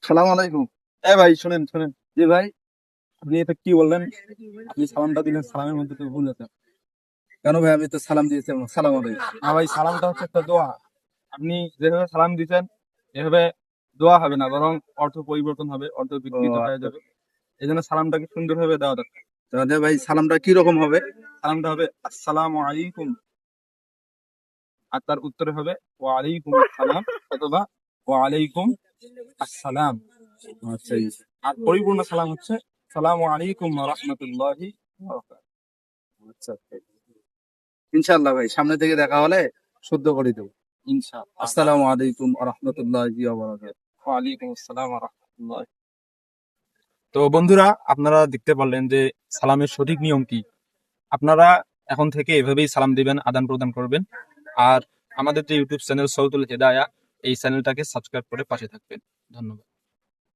সালাম আলাইকুম। ভাই শুনেন শুনেন, যে ভাই আপনি এটা কি বললেন? আপনি সালামটা দিলেন, সালামের মধ্যে তো ভুল আছে। কেন ভাই, আমি তো সালাম দিয়েছি, সালাম আলাইকুম। না ভাই, সালামটা হচ্ছে একটা দোয়া। আপনি যেভাবে সালাম দিচ্ছেন এভাবে দোয়া হবে না, বরং অর্থ পরিবর্তন হবে, অর্থ ও বিকৃত হয়ে আচ্ছা। যাবে। এই জন্য সালামটাকে সুন্দরভাবে দেওয়া দরকার। তাহলে ভাই সালামটা কি রকম হবে? সালামটা হবে আসসালামু আলাইকুম, আর তার উত্তরে হবে ওয়ালাইকুম আসসালাম, অথবা ওয়ালাইকুম আসসালাম। আচ্ছা আর পরিপূর্ণ সালাম হচ্ছে সালামু আলাইকুম ওয়া রাহমাতুল্লাহি ওয়া বারাকাতুহু। আচ্ছা। ইনশাআল্লাহ ভাই, সামনে থেকে দেখা হলে শুদ্ধ করে দেবো। ইনশাআল্লাহ। আসসালামু আলাইকুম ওয়া রাহমাতুল্লাহি ওয়া বারাকাতুহু। ওয়ালাইকুম আসসালাম ওয়া রাহমাতুল্লাহ। তো বন্ধুরা, আপনারা দেখতে পারলেন যে সালামের সঠিক নিয়ম কি। আপনারা এখন থেকে এভাবেই সালাম দিবেন, আদান প্রদান করবেন। আর আমাদের যে ইউটিউব চ্যানেল সৌতুল হেদায়া, এই চ্যানেলটাকে সাবস্ক্রাইব করে পাশে থাকবেন। ধন্যবাদ।